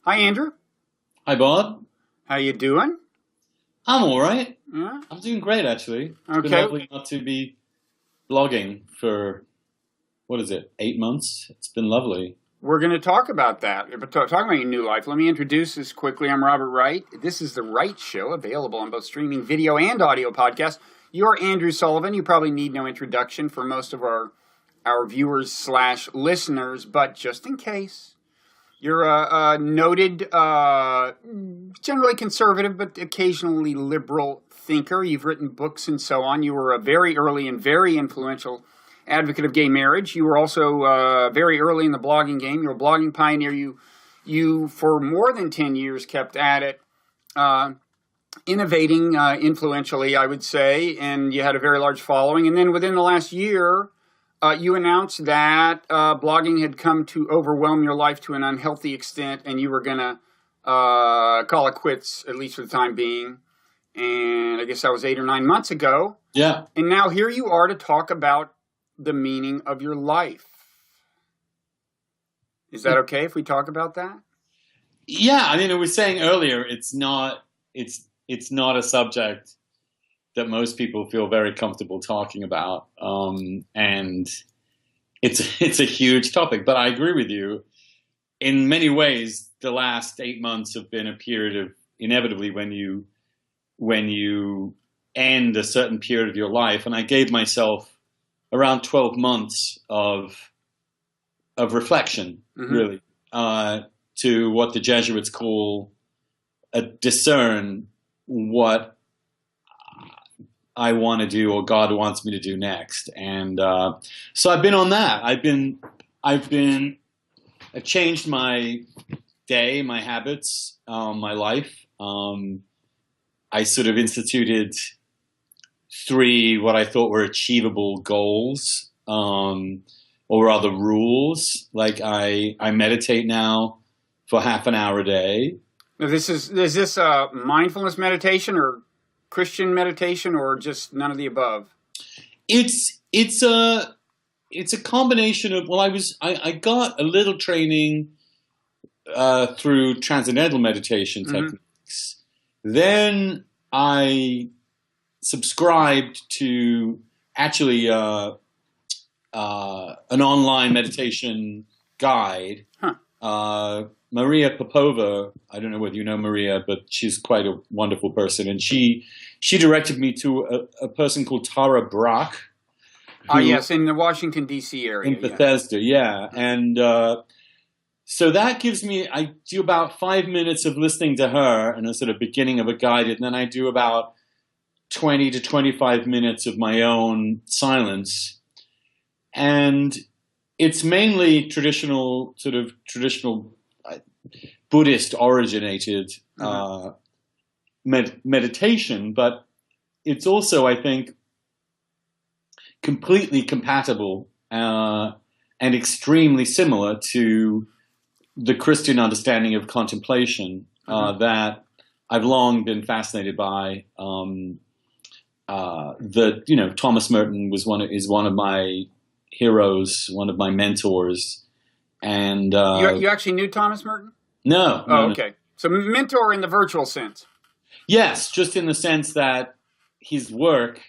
Hi, Andrew. Hi, Bob. How you doing? I'm all right. Yeah. I'm doing great, actually. It's been Okay. lovely not to be blogging for, 8 months? It's been lovely. We're going to talk about that. But talking about your new life, let me introduce this quickly. I'm Robert Wright. This is the Wright Show, available on both streaming video and audio podcasts. You're Andrew Sullivan. You probably need no introduction for most of our viewers / listeners, but just in case. You're a noted, generally conservative, but occasionally liberal thinker. You've written books and so on. You were a very early and very influential advocate of gay marriage. You were also very early in the blogging game. You're a blogging pioneer. You for more than 10 years, kept at it, innovating influentially, I would say, and you had a very large following. And then within the last year, you announced that blogging had come to overwhelm your life to an unhealthy extent, and you were going to call it quits, at least for the time being. And I guess that was 8 or 9 months ago. Yeah. And now here you are to talk about the meaning of your life. Is that okay if we talk about that? Yeah, I mean, I was saying earlier, it's not a subject that most people feel very comfortable talking about, and it's a huge topic. But I agree with you. In many ways, the last 8 months have been a period of, inevitably, when you end a certain period of your life, and I gave myself around 12 months of reflection, really, to what the Jesuits call discern what I want to do or God wants me to do next. And so I've been on that. I've changed my day, my habits, my life. I sort of instituted 3 what I thought were achievable goals, or rather rules. Like I meditate now for half an hour a day. Now is this mindfulness meditation or Christian meditation or just none of the above? It's a combination of, well, I got a little training through transcendental meditation techniques. Then I subscribed to actually an online meditation guide. Maria Popova, I don't know whether you know Maria, but she's quite a wonderful person. And she directed me to a person called Tara Brach. Yes, in the Washington, D.C. area. In Bethesda, yeah. And so that gives me, I do about 5 minutes of listening to her and a sort of beginning of a guide, and then I do about 20 to 25 minutes of my own silence. And it's mainly traditional Buddhist originated meditation, but it's also, I think, completely compatible and extremely similar to the Christian understanding of contemplation that I've long been fascinated by. Thomas Merton is one of my heroes, one of my mentors, and you actually knew Thomas Merton? No. Oh, okay. So mentor in the virtual sense. Yes, just in the sense that his work,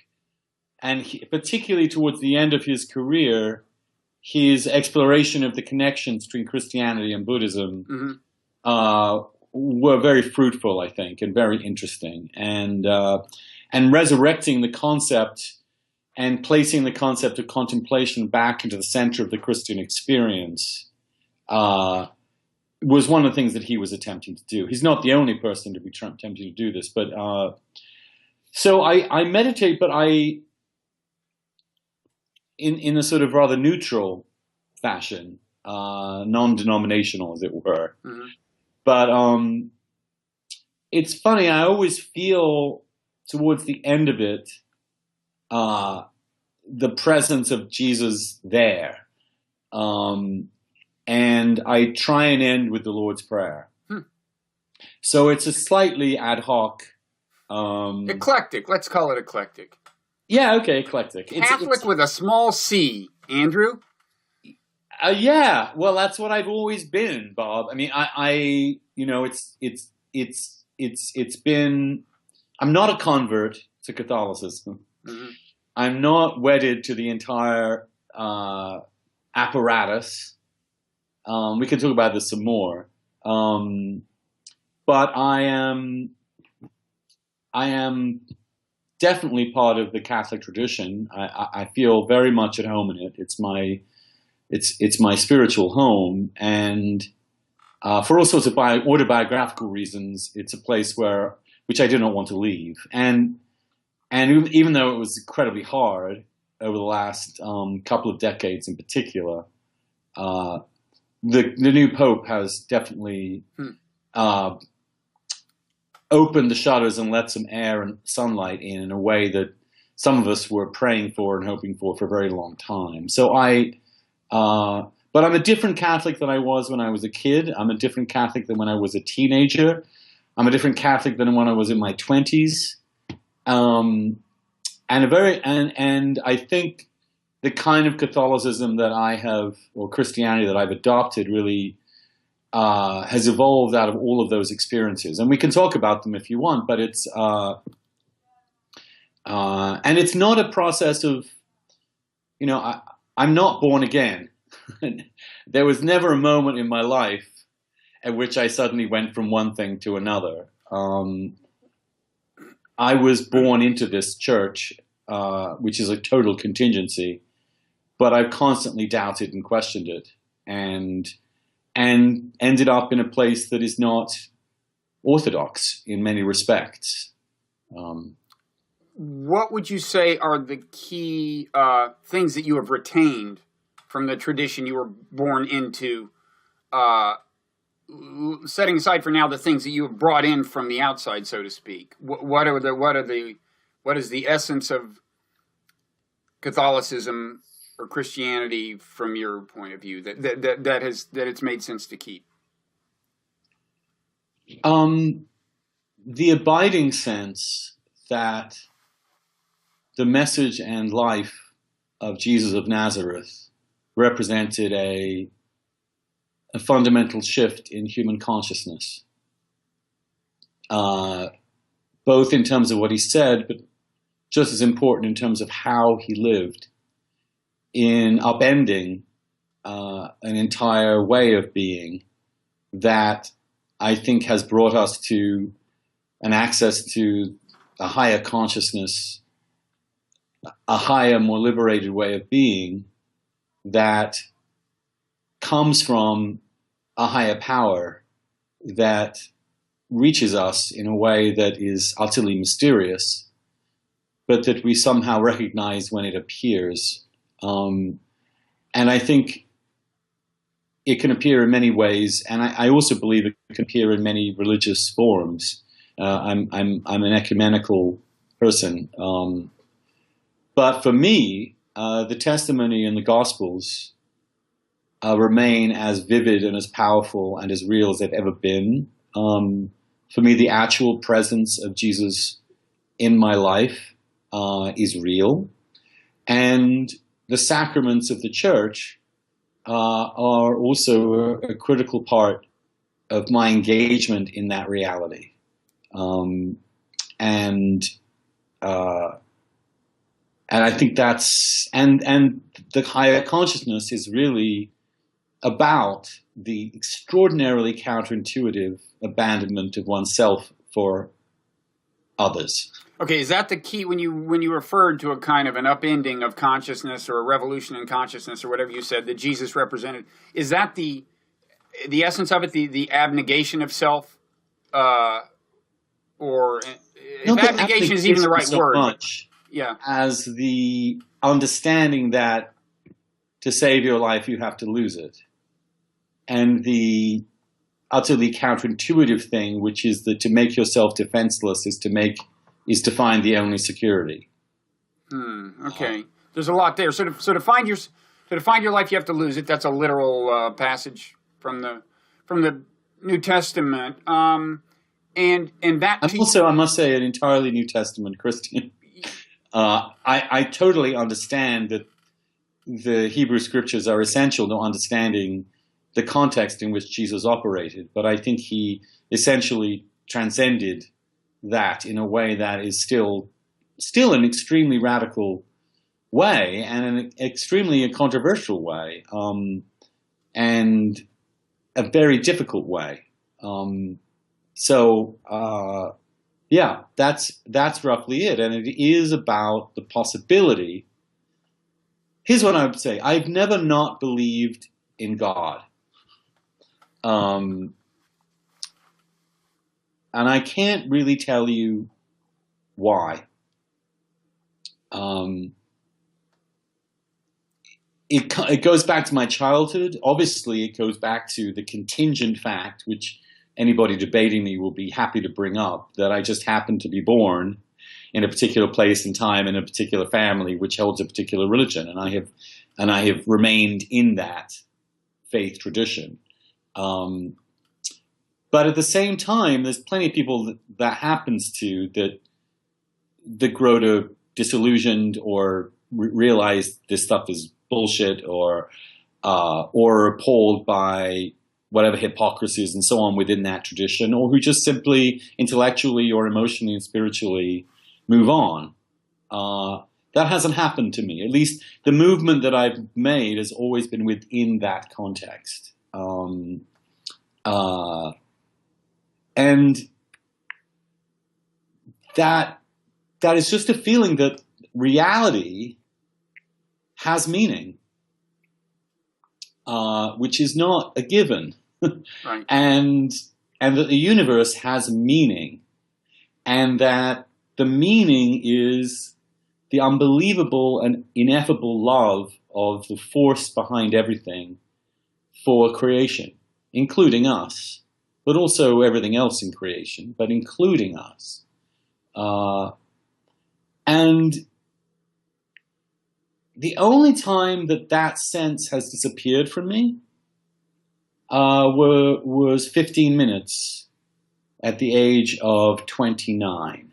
and particularly towards the end of his career, his exploration of the connections between Christianity and Buddhism were very fruitful, I think, and very interesting. And resurrecting the concept and placing the concept of contemplation back into the center of the Christian experience was one of the things that he was attempting to do. He's not the only person to be attempting to do this, but so I meditate, but in a sort of rather neutral fashion, non-denominational, as it were. But it's funny, I always feel towards the end of it the presence of Jesus there. And I try and end with the Lord's Prayer. So it's a slightly ad hoc. Eclectic. Let's call it eclectic. Yeah, okay, eclectic. Catholic with a small c, Andrew? Yeah, well, that's what I've always been, Bob. I mean, I it's been. I'm not a convert to Catholicism. Mm-hmm. I'm not wedded to the entire apparatus. We can talk about this some more. But I am definitely part of the Catholic tradition. I feel very much at home in it. It's my spiritual home, and for all sorts of autobiographical reasons, it's a place which I do not want to leave. And even though it was incredibly hard over the last couple of decades in particular, the new Pope has definitely opened the shutters and let some air and sunlight in a way that some of us were praying for and hoping for a very long time. So but I'm a different Catholic than I was when I was a kid. I'm a different Catholic than when I was a teenager. I'm a different Catholic than when I was in my 20s. And I think the kind of Catholicism that I have, or Christianity that I've adopted, really has evolved out of all of those experiences. And we can talk about them if you want, but it's and it's not a process of, I'm not born again. There was never a moment in my life at which I suddenly went from one thing to another. I was born into this church, which is a total contingency, but I've constantly doubted and questioned it, and ended up in a place that is not orthodox in many respects. What would you say are the key things that you have retained from the tradition you were born into, setting aside for now the things that you have brought in from the outside, so to speak? What is the essence of Catholicism or Christianity from your point of view that it's made sense to keep? The abiding sense that the message and life of Jesus of Nazareth represented a fundamental shift in human consciousness, both in terms of what he said, but just as important in terms of how he lived, in upending an entire way of being that I think has brought us to an access to a higher consciousness, a higher, more liberated way of being that comes from a higher power that reaches us in a way that is utterly mysterious, but that we somehow recognize when it appears. And I think it can appear in many ways, and I also believe it can appear in many religious forms. I'm an ecumenical person, but for me, the testimony in the Gospels remain as vivid and as powerful and as real as they've ever been. For me, the actual presence of Jesus in my life is real, and the sacraments of the Church are also a critical part of my engagement in that reality. And I think that's, and the higher consciousness is really about the extraordinarily counterintuitive abandonment of oneself for others. Okay, is that the key when you referred to a kind of an upending of consciousness or a revolution in consciousness or whatever you said that Jesus represented? Is that the essence of it, the abnegation of self? Or if abnegation is even the right word. Much yeah. As the understanding that to save your life you have to lose it. And the utterly counterintuitive thing, which is that to make yourself defenseless is to find the only security. Okay, there's a lot there. So to find your life, you have to lose it. That's a literal passage from the New Testament. And that I'm also, I must say, an entirely New Testament Christian. I totally understand that the Hebrew Scriptures are essential to understanding the context in which Jesus operated, but I think he essentially transcended that in a way that is still an extremely radical way and an extremely controversial way, and a very difficult way. Yeah, that's roughly it, and it is about the possibility. Here's what I would say: I've never not believed in God. And I can't really tell you why. It goes back to my childhood. Obviously, it goes back to the contingent fact, which anybody debating me will be happy to bring up, that I just happened to be born in a particular place and time in a particular family which holds a particular religion, and I have remained in that faith tradition. But at the same time, there's plenty of people that happens to that grow to disillusioned or realize this stuff is bullshit, or appalled by whatever hypocrisies and so on within that tradition, or who just simply intellectually or emotionally and spiritually move on. That hasn't happened to me. At least the movement that I've made has always been within that context. And that is just a feeling that reality has meaning, which is not a given, right. and that the universe has meaning, and that the meaning is the unbelievable and ineffable love of the force behind everything for creation, including us, but also everything else in creation, but including us. And the only time that sense has disappeared from me was 15 minutes at the age of 29.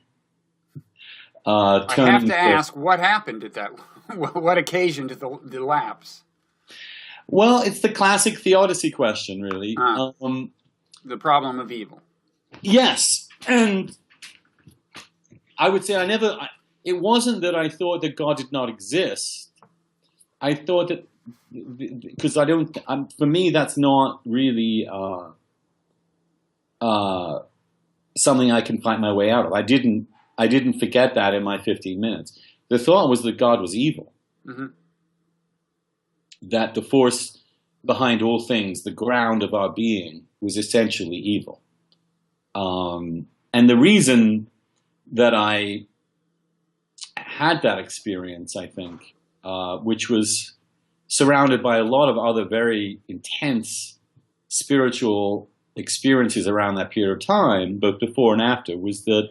I have to ask, what happened at that? What occasioned the lapse? Well, it's the classic theodicy question, really. The problem of evil. Yes, and I would say it wasn't that I thought that God did not exist. I thought that, because for me, that's not really something I can fight my way out of. I didn't forget that in my 15 minutes. The thought was that God was evil. Mm-hmm. That the force behind all things, the ground of our being, was essentially evil. And the reason that I had that experience, I think, which was surrounded by a lot of other very intense spiritual experiences around that period of time, both before and after, was that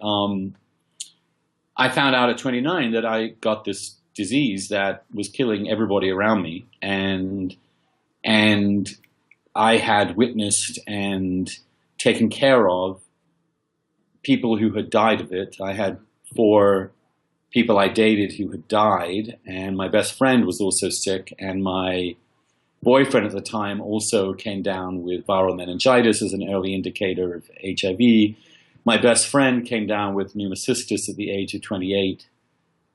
I found out at 29 that I got this disease that was killing everybody around me, and I had witnessed and taken care of people who had died of it. I had 4 people I dated who had died, and my best friend was also sick, and my boyfriend at the time also came down with viral meningitis as an early indicator of HIV. My best friend came down with pneumocystis at the age of 28.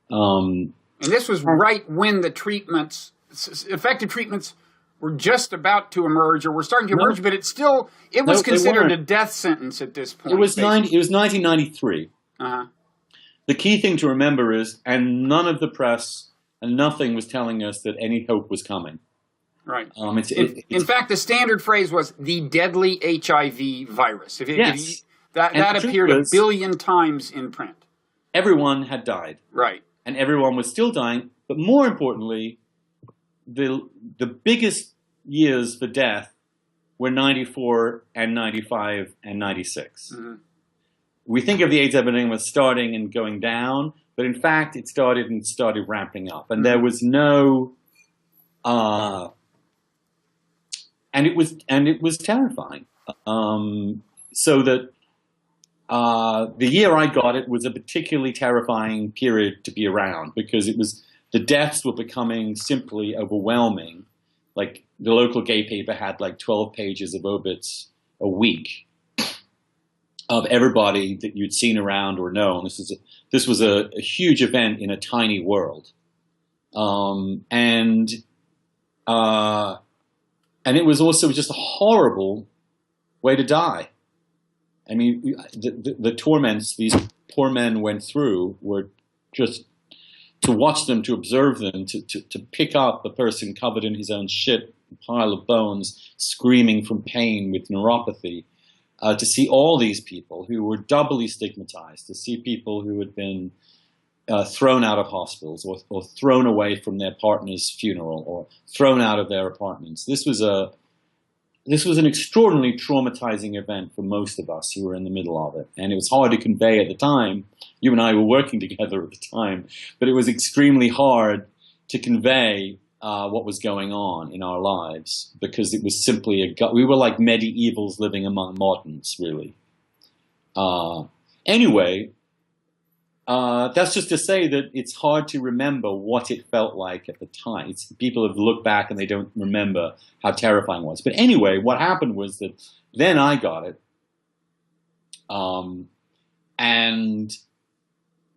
And this was right when the effective treatments were just about to emerge, or were starting to emerge, but it was considered a death sentence at this point. It was 1993. Uh-huh. The key thing to remember is, and none of the press and nothing was telling us that any hope was coming. Right. In fact, the standard phrase was the deadly HIV virus. That appeared a billion times in print. Everyone had died. Right. And everyone was still dying. But more importantly, the biggest years for death were 94 and 95 and 96. Mm-hmm. We think of the AIDS epidemic as starting and going down, but in fact it started ramping up. And there was no and it was terrifying. So that the year I got it was a particularly terrifying period to be around, because the deaths were becoming simply overwhelming. like the local gay paper had like 12 pages of obits a week of everybody that you'd seen around or known. This was a huge event in a tiny world, and it was also just a horrible way to die. I mean, the torments these poor men went through were just to watch them, to observe them, to pick up the person covered in his own shit, a pile of bones, screaming from pain with neuropathy, to see all these people who were doubly stigmatized, to see people who had been thrown out of hospitals or thrown away from their partner's funeral or thrown out of their apartments. This was an extraordinarily traumatizing event for most of us who were in the middle of it. And it was hard to convey at the time. You and I were working together at the time, but it was extremely hard to convey what was going on in our lives, because it was simply we were like medievals living among moderns, really. Anyway, that's just to say that it's hard to remember what it felt like at the time. People have looked back and they don't remember how terrifying it was. But anyway, what happened was that then I got it, and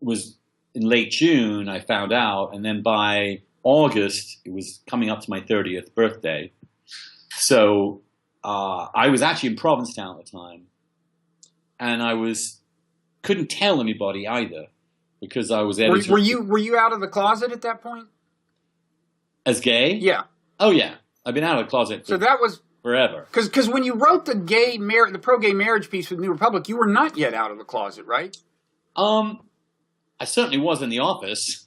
was in late June I found out, and then by August it was coming up to my 30th birthday. So I was actually in Provincetown at the time, and couldn't tell anybody either, because I was editor. Were you out of the closet at that point? As gay? Yeah. Oh yeah, I've been out of the closet. So that was forever. Because when you wrote the pro-gay marriage piece with New Republic, you were not yet out of the closet, right? I certainly was in the office,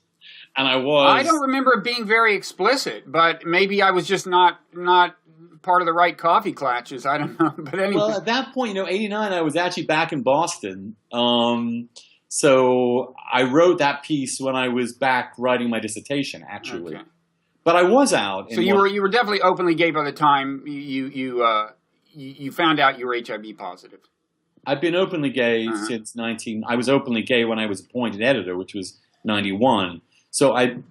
and I was. I don't remember it being very explicit, but maybe I was just not part of the right coffee clutches. I don't know, but anyway. Well, at that point, 89, I was actually back in Boston. So I wrote that piece when I was back writing my dissertation, actually. Okay. But I was out. So you were definitely openly gay by the time you found out you were HIV positive. I've been openly gay since I was openly gay when I was appointed editor, which was 91. So I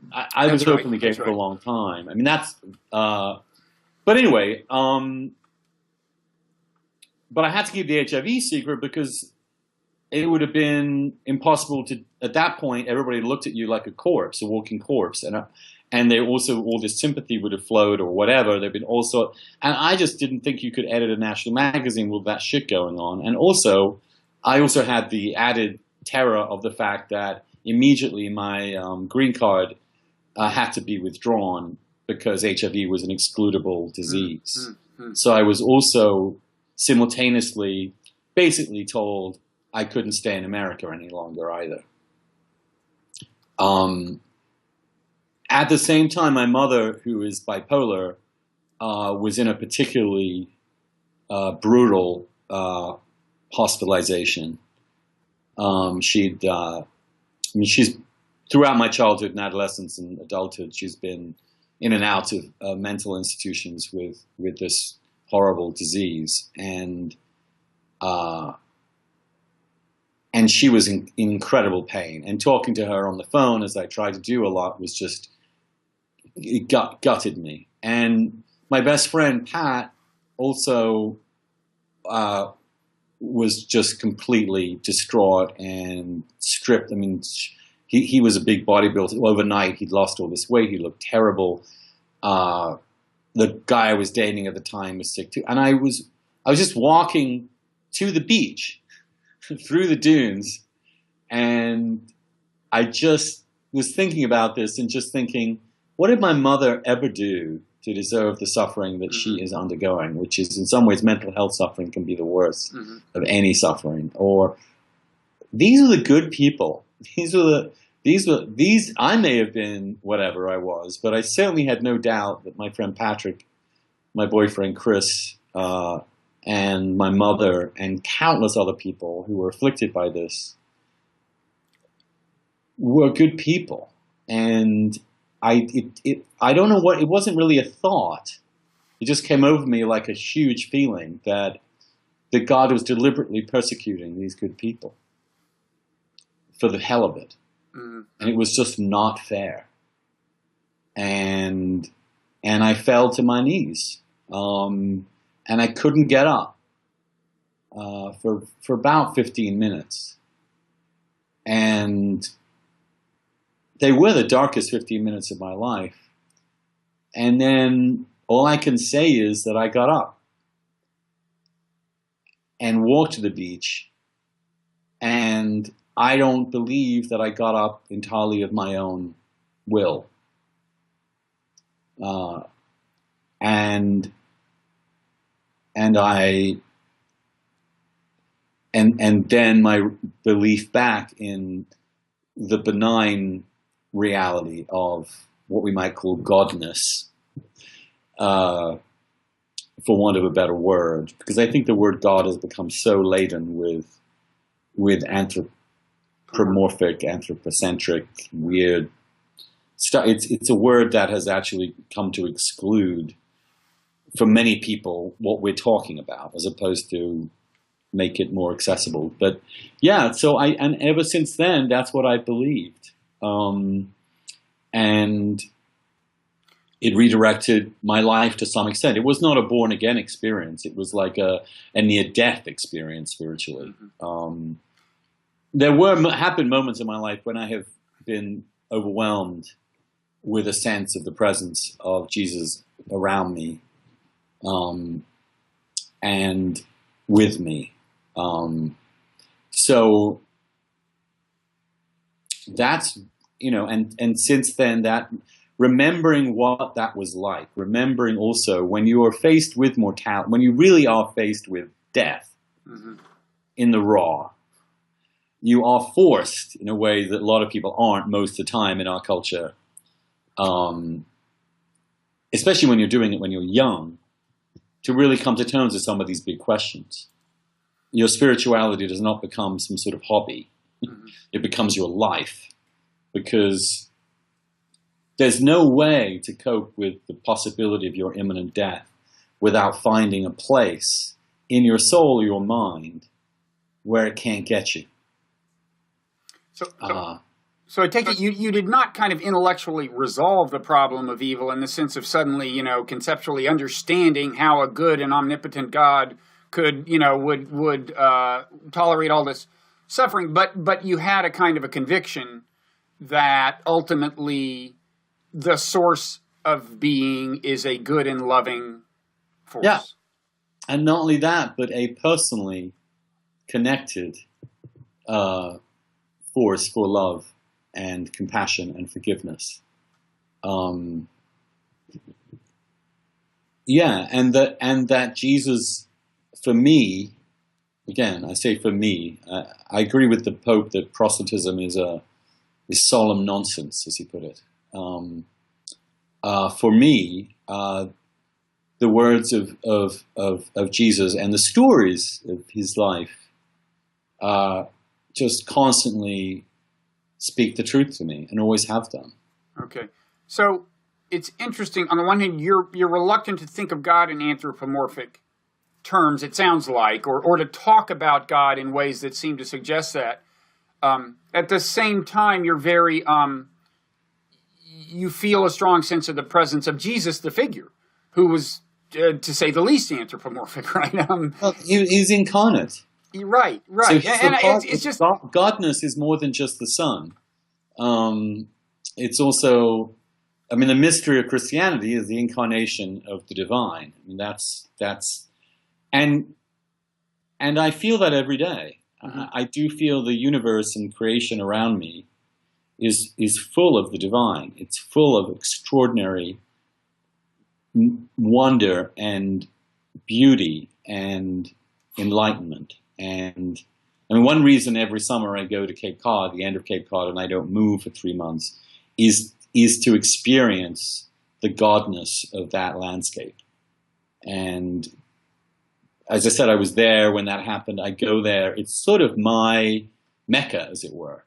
was openly gay for a long time. I mean, but anyway, but I had to keep the HIV secret because it would have been impossible to, at that point, everybody looked at you like a corpse, a walking corpse. And they also, all this sympathy would have flowed or whatever. There'd been also, and I just didn't think you could edit a national magazine with that shit going on. And also, I also had the added terror of the fact that immediately my green card had to be withdrawn because HIV was an excludable disease. So I was also simultaneously basically told I couldn't stay in America any longer either. At the same time, my mother, who is bipolar, was in a particularly brutal hospitalization. She's throughout my childhood and adolescence and adulthood, she's been in and out of mental institutions with this horrible disease, and she was in incredible pain. And talking to her on the phone, as I tried to do a lot, was just, it gutted me. And my best friend, Pat, also was just completely distraught and stripped. I mean, he was a big bodybuilder. Overnight, he'd lost all this weight. He looked terrible. The guy I was dating at the time was sick too. And I was just walking to the beach through the dunes, and I just was thinking about this and just thinking, what did my mother ever do to deserve the suffering that she is undergoing, which is in some ways mental health suffering can be the worst of any suffering. Or these are the good people. These I may have been whatever I was, but I certainly had no doubt that my friend Patrick, my boyfriend Chris, and my mother and countless other people who were afflicted by this were good people. And I don't know what, it wasn't really a thought. It just came over me like a huge feeling that God was deliberately persecuting these good people for the hell of it. And it was just not fair. And and I fell to my knees, and I couldn't get up for about 15 minutes, and they were the darkest 15 minutes of my life. And then all I can say is that I got up and walked to the beach, and I don't believe that I got up entirely of my own will. And then my belief back in the benign reality of what we might call godness, for want of a better word, because I think the word God has become so laden with anthropomorphic, anthropocentric, weird stuff. It's a word that has actually come to exclude, for many people, what we're talking about, as opposed to make it more accessible. But yeah, and ever since then, that's what I believed. And it redirected my life to some extent. It was not a born-again experience. It was like a near-death experience spiritually. There happened moments in my life when I have been overwhelmed with a sense of the presence of Jesus around me, and with me. So that's, and since then, that remembering what that was like, remembering also when you are faced with mortality, when you really are faced with death in the raw, you are forced in a way that a lot of people aren't most of the time in our culture, especially when you're doing it when you're young, to really come to terms with some of these big questions. Your spirituality does not become some sort of hobby. It becomes your life, because there's no way to cope with the possibility of your imminent death without finding a place in your soul or your mind where it can't get you. So I take it you did not kind of intellectually resolve the problem of evil in the sense of suddenly, conceptually understanding how a good and omnipotent God could, would tolerate all this suffering, but you had a kind of a conviction that ultimately the source of being is a good and loving force. Yeah. And not only that, but a personally connected force for love and compassion and forgiveness. And that Jesus, for me, again, I say for me, I agree with the Pope that Protestantism is solemn nonsense, as he put it. For me, the words of Jesus and the stories of his life just constantly speak the truth to me, and always have done. Okay, so it's interesting. On the one hand, you're reluctant to think of God in anthropomorphic terms, it sounds like, or to talk about God in ways that seem to suggest that. At the same time, you're very you feel a strong sense of the presence of Jesus, the figure, who was, to say the least, anthropomorphic, right? Well, he's incarnate. Right. So it's just godness is more than just the Son. It's also, the mystery of Christianity is the incarnation of the divine. And I feel that every day. I do feel the universe and creation around me is full of the divine. It's full of extraordinary wonder and beauty and enlightenment. And one reason every summer I go to Cape Cod, the end of Cape Cod, and I don't move for 3 months, is to experience the godness of that landscape. And as I said, I was there when that happened. I go there. It's sort of my Mecca, as it were.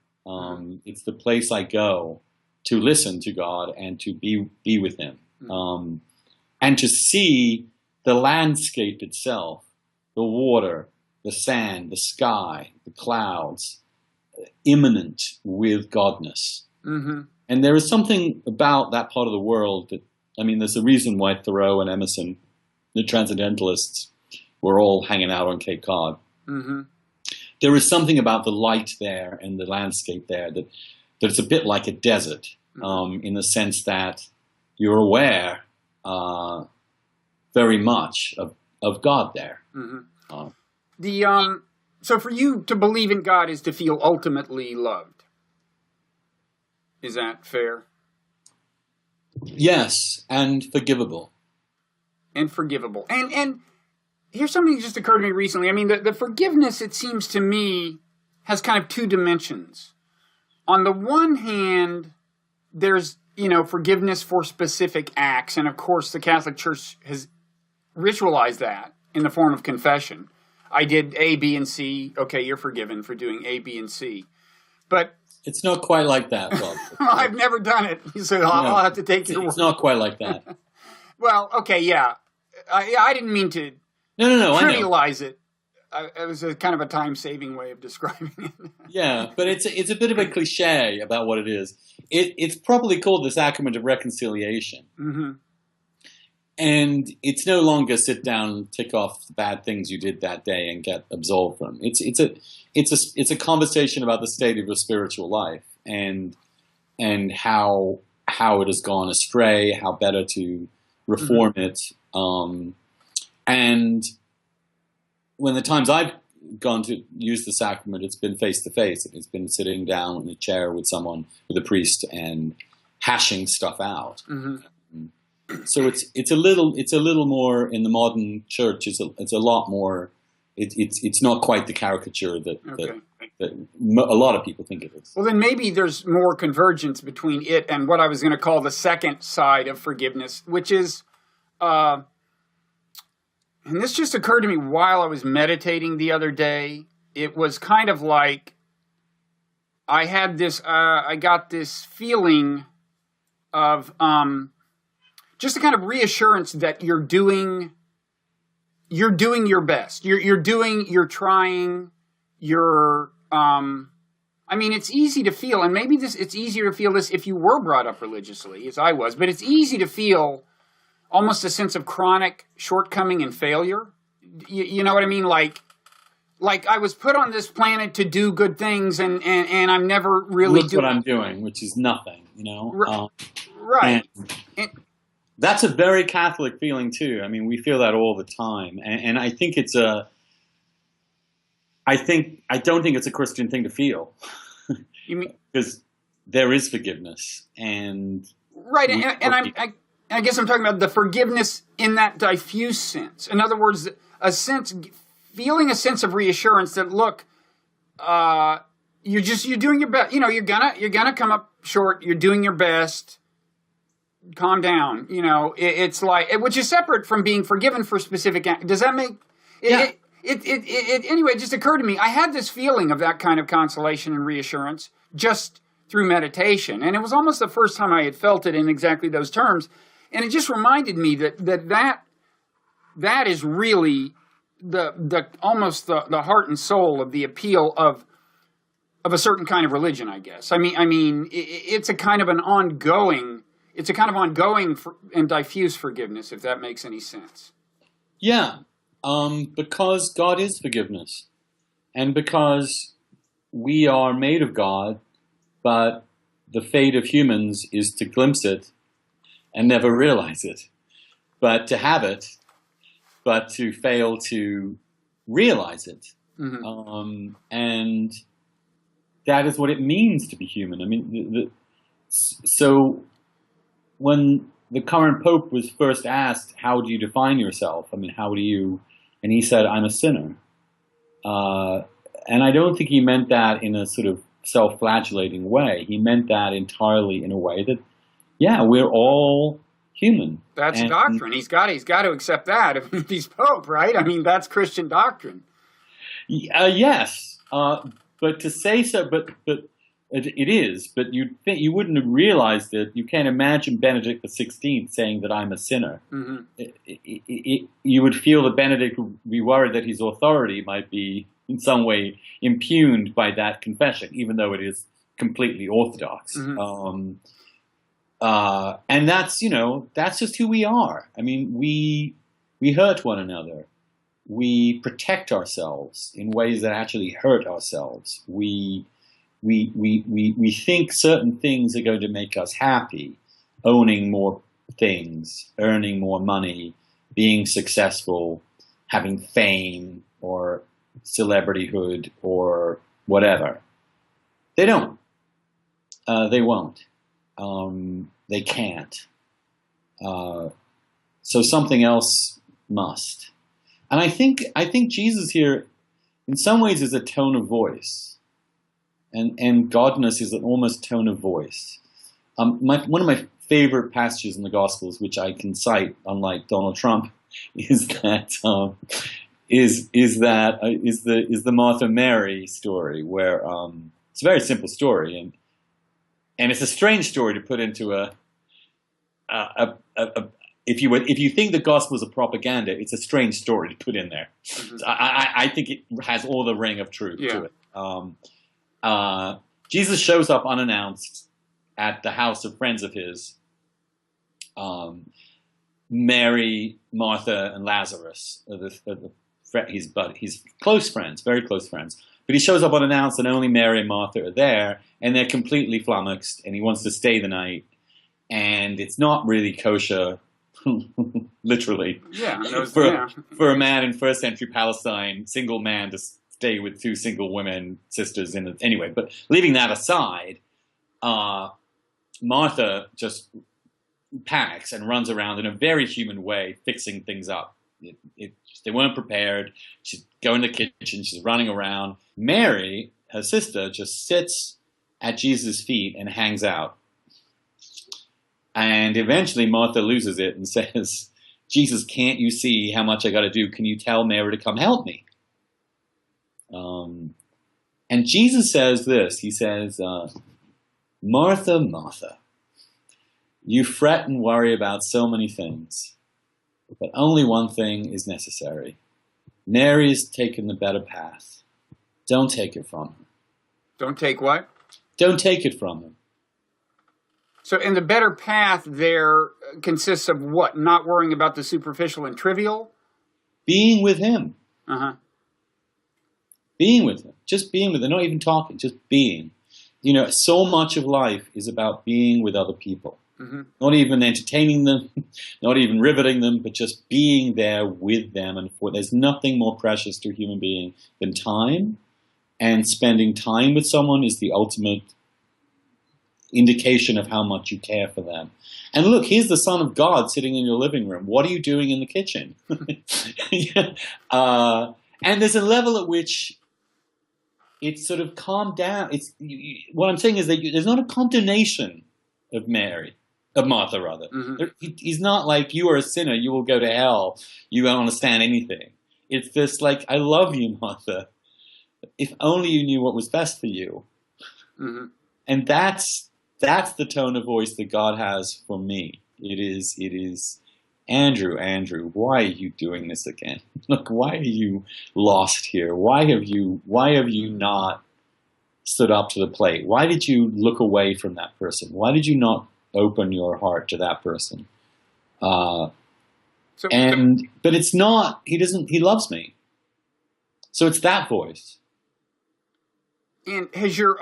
It's the place I go to listen to God and to be with him. And to see the landscape itself, the water, the sand, the sky, the clouds, immanent with godness. And there is something about that part of the world that I mean, there's a reason why Thoreau and Emerson, the transcendentalists, were all hanging out on Cape Cod. Mm-hmm. There is something about the light there and the landscape there that it's a bit like a desert, in the sense that you're aware very much of God there. Mm-hmm. So for you to believe in God is to feel ultimately loved. Is that fair? Yes, and forgivable. And forgivable. And here's something that just occurred to me recently. I mean, the forgiveness, it seems to me, has kind of two dimensions. On the one hand, there's, forgiveness for specific acts. And of course, the Catholic Church has ritualized that in the form of confession. I did A, B, and C. Okay, you're forgiven for doing A, B, and C. But it's not quite like that, Bob. I've never done it, so I'll have to take your word. It's not quite like that. Well, okay, yeah. I didn't mean to trivialize it. It was a kind of a time-saving way of describing it. Yeah, but it's a bit of a cliche about what it is. It's probably called the sacrament of reconciliation. Mm-hmm. And it's no longer sit down and tick off the bad things you did that day and get absolved from. It's a conversation about the state of your spiritual life and how it has gone astray, how better to reform it. And when the times I've gone to use the sacrament, it's been face to face. It's been sitting down in a chair with someone, with a priest, and hashing stuff out. Mm-hmm. So it's a little more in the modern church. It's a lot more. It's not quite the caricature that a lot of people think it is. Well, then maybe there's more convergence between it and what I was going to call the second side of forgiveness, which is, and this just occurred to me while I was meditating the other day. It was kind of like I got this feeling of just a kind of reassurance that you're doing your best. You're trying. I mean, it's easy to feel, and maybe it's easier to feel this if you were brought up religiously, as I was, but it's easy to feel almost a sense of chronic shortcoming and failure. You know what I mean? Like I was put on this planet to do good things, and I'm never really doing what I'm doing, which is nothing, right. And that's a very Catholic feeling too. I mean, we feel that all the time, and I think I don't think it's a Christian thing to feel. You mean because there is forgiveness, and right, and I guess I'm talking about the forgiveness in that diffuse sense. In other words, feeling a sense of reassurance that look, you're doing your best. You're gonna come up short. You're doing your best. Calm down. It's like, which is separate from being forgiven for specific acts. Does that make it? Yeah. Anyway, it just occurred to me. I had this feeling of that kind of consolation and reassurance just through meditation, and it was almost the first time I had felt it in exactly those terms. And it just reminded me that is really the almost the heart and soul of the appeal of a certain kind of religion, I guess. I mean, it's a kind of ongoing and diffuse forgiveness, if that makes any sense. Yeah, because God is forgiveness, and because we are made of God, but the fate of humans is to glimpse it and never realize it, but to have it, but to fail to realize it. Mm-hmm. And that is what it means to be human. I mean, so when the current Pope was first asked, how do you define yourself? I mean, and he said, I'm a sinner. And I don't think he meant that in a sort of self-flagellating way. He meant that entirely in a way that, yeah, we're all human. That's doctrine. He's got to accept that if he's Pope, right? I mean, that's Christian doctrine. Yes, but to say so, but it is. But you wouldn't have realized it. You can't imagine Benedict XVI saying that I'm a sinner. Mm-hmm. You would feel that Benedict would be worried that his authority might be in some way impugned by that confession, even though it is completely orthodox. Mm-hmm. And that's, that's just who we are. I mean, we hurt one another. We protect ourselves in ways that actually hurt ourselves. We think certain things are going to make us happy, owning more things, earning more money, being successful, having fame or celebrityhood or whatever. They don't. They won't. They can't. So something else must. And I think Jesus here, in some ways, is a tone of voice, and godness is an almost tone of voice. One of my favorite passages in the Gospels, which I can cite, unlike Donald Trump, is the Martha Mary story, where it's a very simple story, and it's a strange story to put into if you think the gospel is a propaganda, it's a strange story to put in there. Mm-hmm. I think it has all the ring of truth to it. Jesus shows up unannounced at the house of friends of his, Mary, Martha, and Lazarus. He's close friends, very close friends. But he shows up unannounced, and only Mary and Martha are there, and they're completely flummoxed, and he wants to stay the night, and it's not really kosher. Literally, for a man in first century Palestine, single man to stay with two single women sisters. Anyway, but leaving that aside, Martha just panics and runs around in a very human way, fixing things up. They weren't prepared. She's going to the kitchen. She's running around. Mary, her sister, just sits at Jesus' feet and hangs out. And eventually Martha loses it and says, Jesus, can't you see how much I got to do? Can you tell Mary to come help me? And Jesus says this. He says, Martha, Martha, you fret and worry about so many things, but only one thing is necessary. Mary has taken the better path. Don't take it from her. Don't take what? Don't take it from her. So, in the better path there consists of what? Not worrying about the superficial and trivial? Being with him. Uh-huh. Being with him. Just being with him. Not even talking, just being. So much of life is about being with other people. Mm-hmm. Not even entertaining them, not even riveting them, but just being there with them. And there's nothing more precious to a human being than time. And spending time with someone is the ultimate indication of how much you care for them. And look, here's the Son of God sitting in your living room. What are you doing in the kitchen? And there's a level at which it's sort of calmed down. What I'm saying is that there's not a condemnation of Martha rather. Mm-hmm. He's not like, you are a sinner, you will go to hell, you don't understand anything. It's just like, I love you, Martha. If only you knew what was best for you. Mm-hmm. And that's the tone of voice that God has for me. It is, Andrew, why are you doing this again? Look, why are you lost here? Why have you not stood up to the plate? Why did you look away from that person? Why did you not open your heart to that person? But it's not, he loves me. So it's that voice. And has your,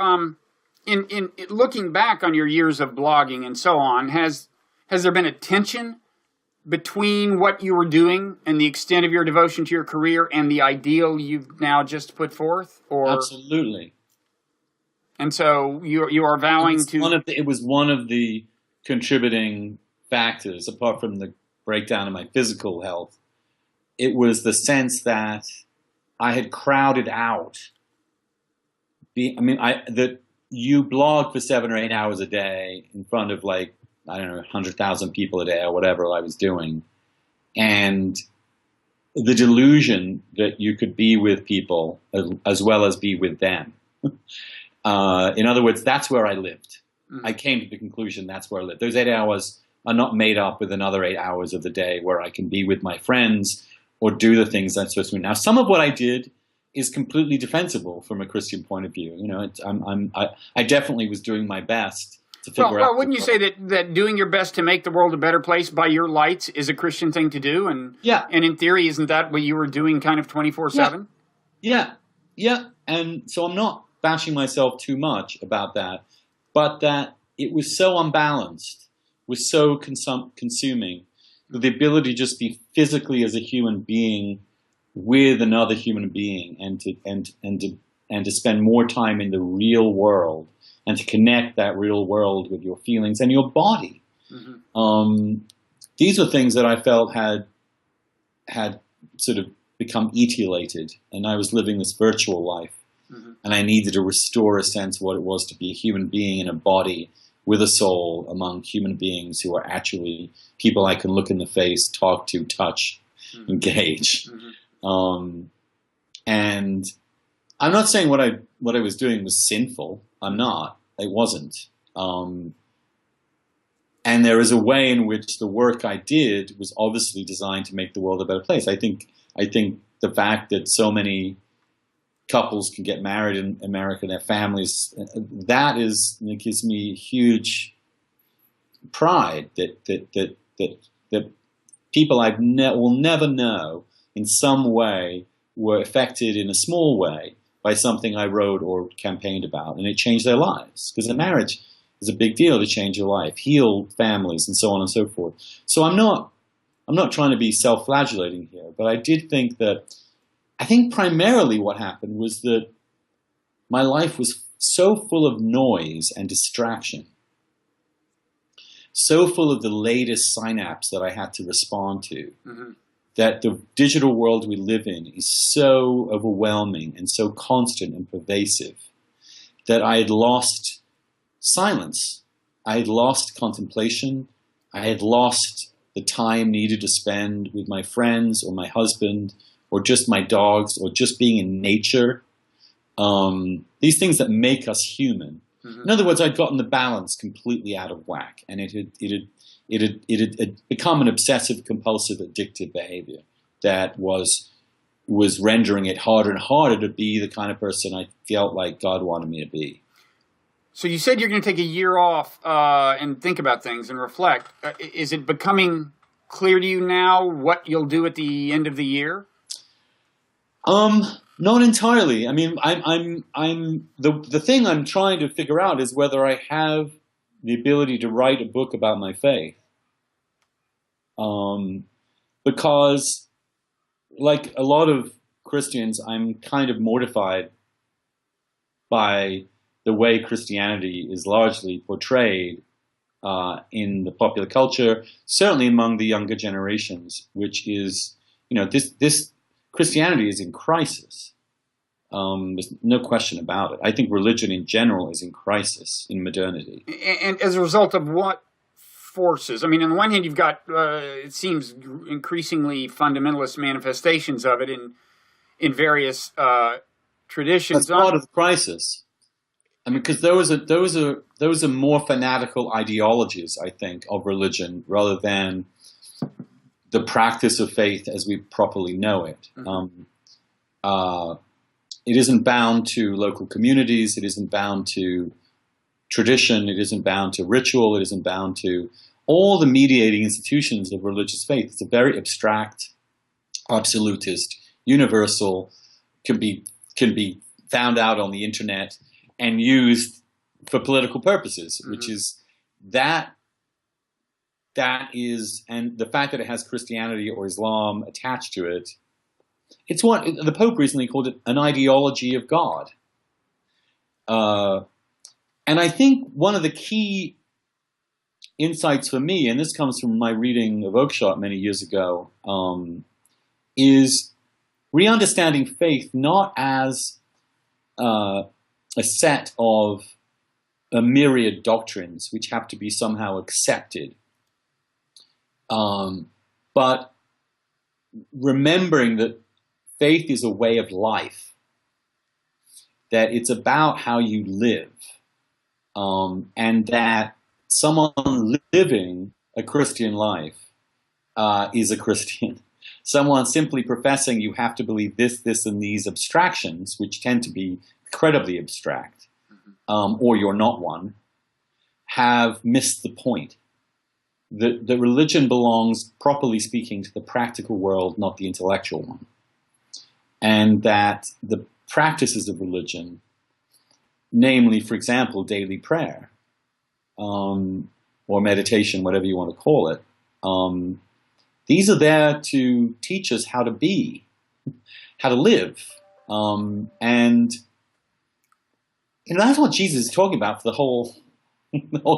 in looking back on your years of blogging and so on, has there been a tension between what you were doing and the extent of your devotion to your career and the ideal you've now just put forth? Or absolutely. And so you are vowing it was one of the contributing factors, apart from the breakdown of my physical health. It was the sense that I had crowded out. That you blog for 7 or 8 hours a day in front of 100,000 people a day or whatever I was doing. And the delusion that you could be with people as well as be with them. In other words, that's where I lived. Mm-hmm. I came to the conclusion that's where I lived. Those 8 hours are not made up with another 8 hours of the day where I can be with my friends or do the things I'm supposed to do. Now, some of what I did is completely defensible from a Christian point of view. I definitely was doing my best to figure Well, out. wouldn't you say that doing your best to make the world a better place by your lights is a Christian thing to do? And in theory, isn't that what you were doing kind of 24/7? Yeah. And so I'm not bashing myself too much about that, but that it was so unbalanced, was so consuming, that the ability to just be physically as a human being with another human being and to spend more time in the real world and to connect that real world with your feelings and your body. These were things that I felt had sort of become etiolated, and I was living this virtual life. And I needed to restore a sense of what it was to be a human being in a body with a soul among human beings who are actually people I can look in the face, talk to, touch, engage. And I'm not saying what I was doing was sinful. I'm not. It wasn't. And there is a way in which the work I did was obviously designed to make the world a better place. I think the fact that so many couples can get married in America, their families, it gives me huge pride that people will never know in some way were affected in a small way by something I wrote or campaigned about, and it changed their lives. Because a marriage is a big deal to change your life, heal families, and so on and so forth. So I'm not trying to be self-flagellating here, but I did think that. I think primarily what happened was that my life was so full of noise and distraction, so full of the latest synapse that I had to respond to, that the digital world we live in is so overwhelming and so constant and pervasive that I had lost silence. I had lost contemplation. I had lost the time needed to spend with my friends or my husband or just my dogs, or just being in nature. These things that make us human. In other words, I'd gotten the balance completely out of whack, and it had become an obsessive, compulsive, addictive behavior that was rendering it harder and harder to be the kind of person I felt like God wanted me to be. So you said you're going to take a year off and think about things and reflect. Is it becoming clear to you now what you'll do at the end of the year? Not entirely. I mean, I'm the thing I'm trying to figure out is whether I have the ability to write a book about my faith. Because like a lot of Christians, I'm kind of mortified by the way Christianity is largely portrayed in the popular culture, certainly among the younger generations, which is, this Christianity is in crisis. There's no question about it. I think religion in general is in crisis in modernity. And as a result of what forces? I mean, on the one hand, you've got, it seems, increasingly fundamentalist manifestations of it in various traditions. That's part of the crisis. I mean, because those are more fanatical ideologies, I think, of religion rather than the practice of faith as we properly know it. It isn't bound to local communities. It isn't bound to tradition. It isn't bound to ritual. It isn't bound to all the mediating institutions of religious faith. It's a very abstract, absolutist, universal, can be found out on the internet and used for political purposes, which is that is, and the fact that it has Christianity or Islam attached to it, it's what the Pope recently called it an ideology of God. And I think one of the key insights for me, and this comes from my reading of Oakeshott many years ago, is re-understanding faith not as a set of a myriad doctrines which have to be somehow accepted, but remembering that faith is a way of life, that it's about how you live, and that someone living a Christian life is a Christian. Someone simply professing you have to believe this, this, and these abstractions, which tend to be incredibly abstract, or you're not one, have missed the point. The religion belongs, properly speaking, to the practical world, not the intellectual one. And that the practices of religion, namely, for example, daily prayer, or meditation, whatever you want to call it, these are there to teach us how to be, how to live. And that's what Jesus is talking about for the whole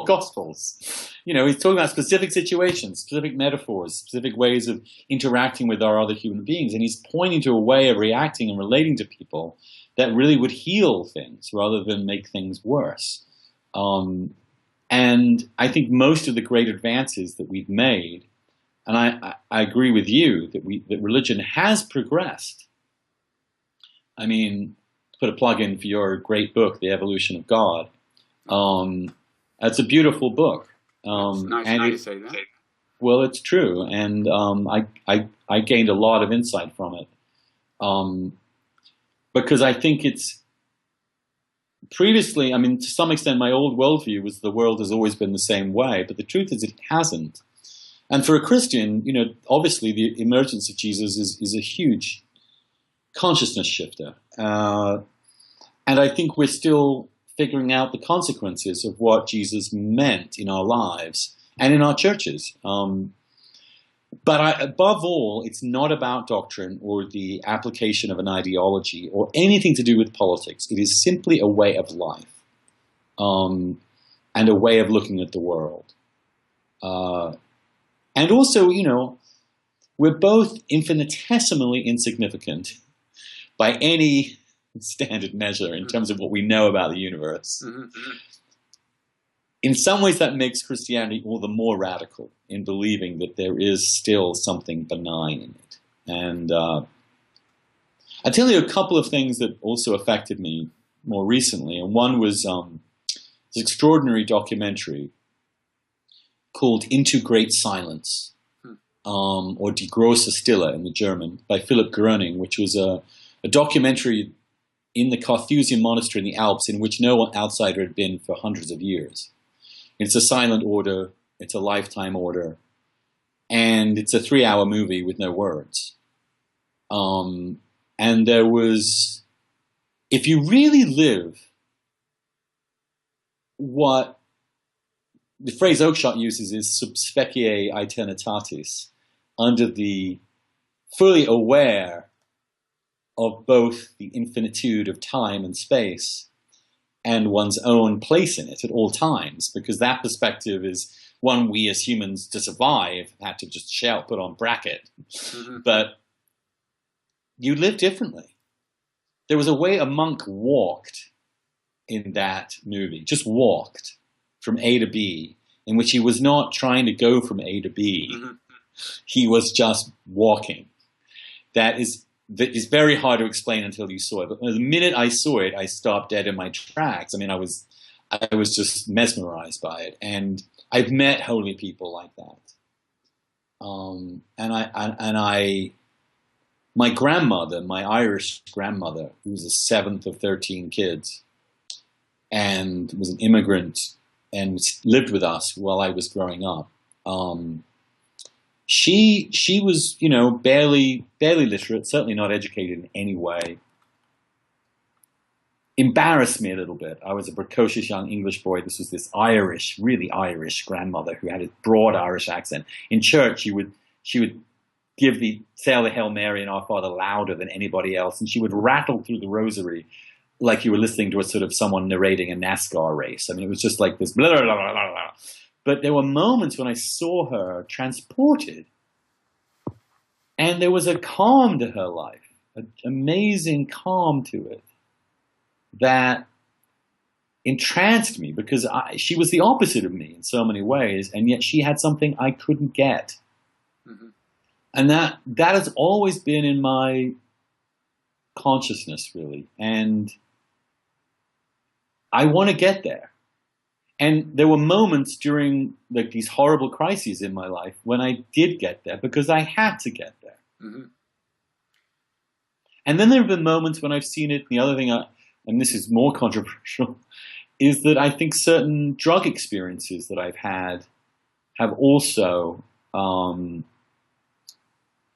Gospels. He's talking about specific situations, specific metaphors, specific ways of interacting with our other human beings. And he's pointing to a way of reacting and relating to people that really would heal things rather than make things worse. And I think most of the great advances that we've made, and I agree with you that religion has progressed. I mean, to put a plug in for your great book, The Evolution of God. It's a beautiful book. It's nice to say that. Well, it's true, and I gained a lot of insight from it, because I think it's previously. I mean, to some extent, my old worldview was the world has always been the same way, but the truth is it hasn't. And for a Christian, obviously the emergence of Jesus is a huge consciousness shifter, and I think we're still figuring out the consequences of what Jesus meant in our lives and in our churches. But above all, it's not about doctrine or the application of an ideology or anything to do with politics. It is simply a way of life, and a way of looking at the world. And also, we're both infinitesimally insignificant by any standard measure in terms of what we know about the universe. Mm-hmm. In some ways, that makes Christianity all the more radical in believing that there is still something benign in it. And I'll tell you a couple of things that also affected me more recently. And one was this extraordinary documentary called Into Great Silence, or Die große Stille in the German, by Philip Gröning, which was a documentary in the Carthusian monastery in the Alps in which no outsider had been for hundreds of years. It's a silent order, it's a lifetime order, and it's a 3-hour movie with no words. And there was, if you really live what the phrase Oakeshott uses is sub specie aeternitatis, under the fully aware of both the infinitude of time and space and one's own place in it at all times, because that perspective is one we as humans to survive had to just put on bracket. Mm-hmm. But you live differently. There was a way a monk walked in that movie, just walked from A to B, in which he was not trying to go from A to B. Mm-hmm. He was just walking. That is very hard to explain until you saw it. But the minute I saw it, I stopped dead in my tracks. I mean, I was just mesmerized by it. And I've met holy people like that. My grandmother, my Irish grandmother, who was the 7th of 13 kids, and was an immigrant and lived with us while I was growing up. She was, barely literate, certainly not educated in any way. Embarrassed me a little bit. I was a precocious young English boy. This was this really Irish grandmother who had a broad Irish accent. In church, she would say the Hail Mary and Our Father louder than anybody else, and she would rattle through the rosary like you were listening to a sort of someone narrating a NASCAR race. I mean, it was just like this blah, blah, blah, blah, blah. But there were moments when I saw her transported, and there was a calm to her life, an amazing calm to it that entranced me, because she was the opposite of me in so many ways, and yet she had something I couldn't get. Mm-hmm. And that has always been in my consciousness, really, and I want to get there. And there were moments during these horrible crises in my life when I did get there because I had to get there. Mm-hmm. And then there have been moments when I've seen it. The other thing, and this is more controversial, is that I think certain drug experiences that I've had have also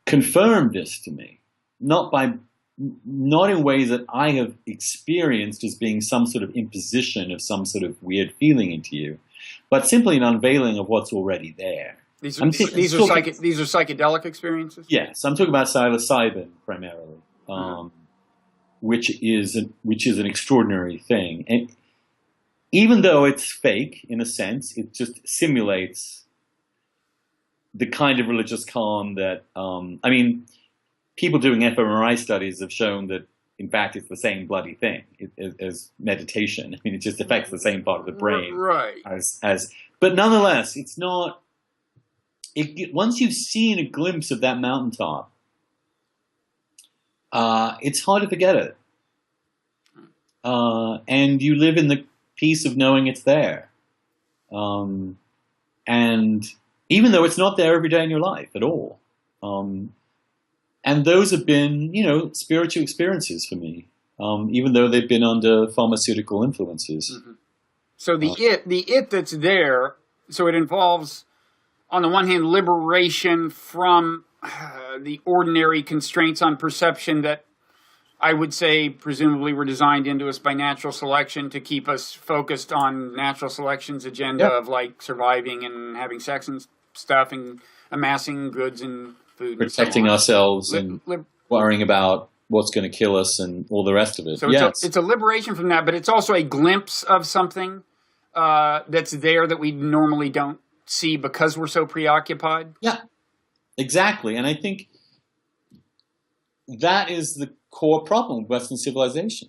confirmed this to me, not in ways that I have experienced as being some sort of imposition of some sort of weird feeling into you, but simply an unveiling of what's already there. These are psychedelic experiences? Yes, I'm talking about psilocybin primarily, which is an extraordinary thing. And even though it's fake in a sense, it just simulates the kind of religious calm that, people doing fMRI studies have shown that, in fact, it's the same bloody thing as meditation. I mean, it just affects the same part of the brain. Right. But nonetheless, it's not. Once you've seen a glimpse of that mountaintop, it's hard to forget it. And you live in the peace of knowing it's there. And even though it's not there every day in your life at all. And those have been, spiritual experiences for me, even though they've been under pharmaceutical influences. Mm-hmm. So the it that's there, so it involves, on the one hand, liberation from the ordinary constraints on perception that I would say presumably were designed into us by natural selection to keep us focused on natural selection's agenda of like surviving and having sex and stuff and amassing goods and food, protecting ourselves and worrying about what's going to kill us and all the rest of it. So it's a liberation from that, but it's also a glimpse of something that's there that we normally don't see because we're so preoccupied. Yeah, exactly. And I think that is the core problem with Western civilization.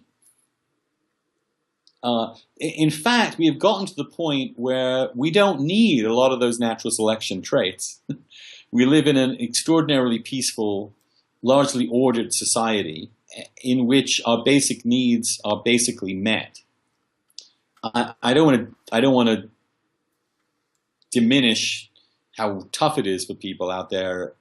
In fact, we have gotten to the point where we don't need a lot of those natural selection traits. We live in an extraordinarily peaceful, largely ordered society in which our basic needs are basically met. I don't want to diminish how tough it is for people out there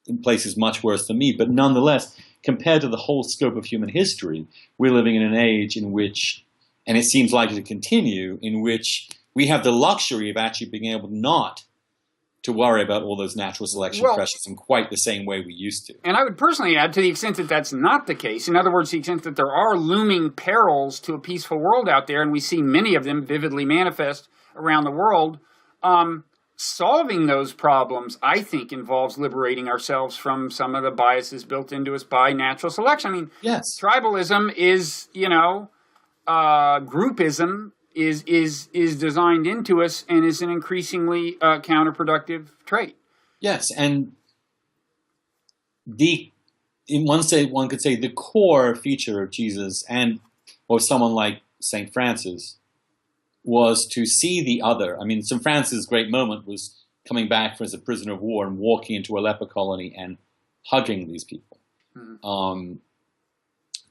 in places much worse than me, but nonetheless, compared to the whole scope of human history, we're living in an age in which, and it seems likely to continue, in which we have the luxury of actually being able not to worry about all those natural selection pressures in quite the same way we used to. And I would personally add, to the extent that that's not the case, in other words, the extent that there are looming perils to a peaceful world out there, and we see many of them vividly manifest around the world, solving those problems, I think, involves liberating ourselves from some of the biases built into us by natural selection. I mean, yes, tribalism is, groupism is designed into us and is an increasingly counterproductive trait. Yes, and one could say the core feature of Jesus or someone like St. Francis was to see the other. I mean, St. Francis' great moment was coming back as a prisoner of war and walking into a leper colony and hugging these people. Mm-hmm.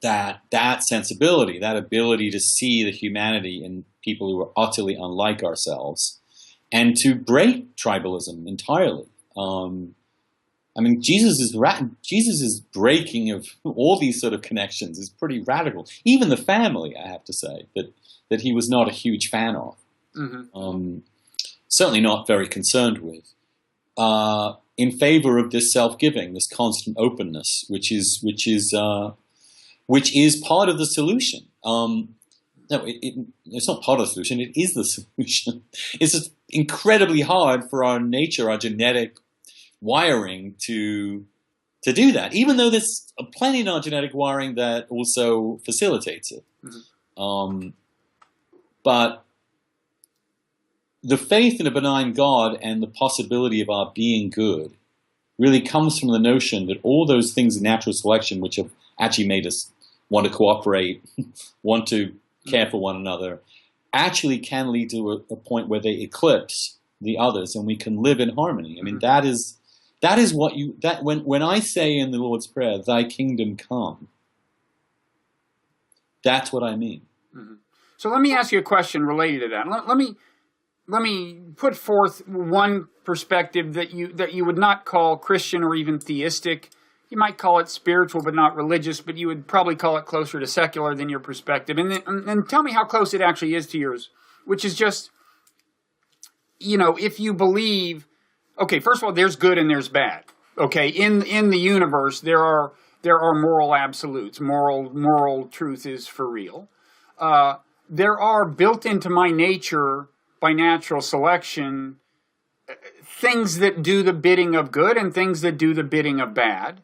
That sensibility, that ability to see the humanity in people who are utterly unlike ourselves, and to break tribalism entirely. Jesus' breaking of all these sort of connections is pretty radical. Even the family, I have to say, that he was not a huge fan of. Mm-hmm. Certainly not very concerned with. In favor of this self-giving, this constant openness, which is part of the solution. No, it's not part of the solution. It is the solution. It's just incredibly hard for our nature, our genetic wiring to do that, even though there's plenty in our genetic wiring that also facilitates it. Mm-hmm. But the faith in a benign God and the possibility of our being good really comes from the notion that all those things in natural selection, which have actually made us want to cooperate, want to care for one another, actually can lead to a point where they eclipse the others and we can live in harmony. I mean, that is what when I say in the Lord's Prayer, thy kingdom come, that's what I mean. Mm-hmm. So let me ask you a question related to that. Let me put forth one perspective that you would not call Christian or even theistic you might call it spiritual but not religious, but you would probably call it closer to secular than your perspective. And tell me how close it actually is to yours, which is just, if you believe, okay, first of all, there's good and there's bad. Okay, in the universe, there are moral absolutes. Moral truth is for real. There are built into my nature by natural selection things that do the bidding of good and things that do the bidding of bad.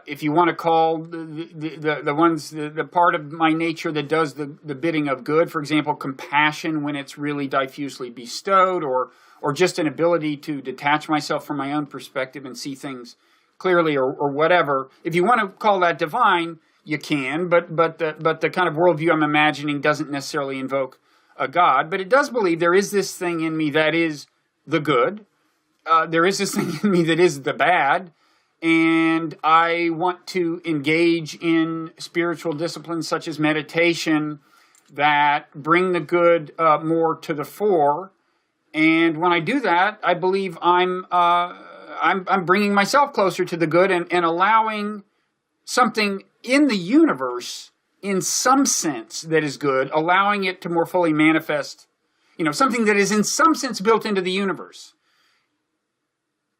If you want to call the part of my nature that does the bidding of good, for example, compassion when it's really diffusely bestowed, or just an ability to detach myself from my own perspective and see things clearly, or whatever. If you want to call that divine, you can, but the kind of worldview I'm imagining doesn't necessarily invoke a God, but it does believe there is this thing in me that is the good. There is this thing in me that is the bad. And I want to engage in spiritual disciplines such as meditation that bring the good more to the fore. And when I do that, I believe I'm bringing myself closer to the good and allowing something in the universe, in some sense, that is good, allowing it to more fully manifest. Something that is in some sense built into the universe,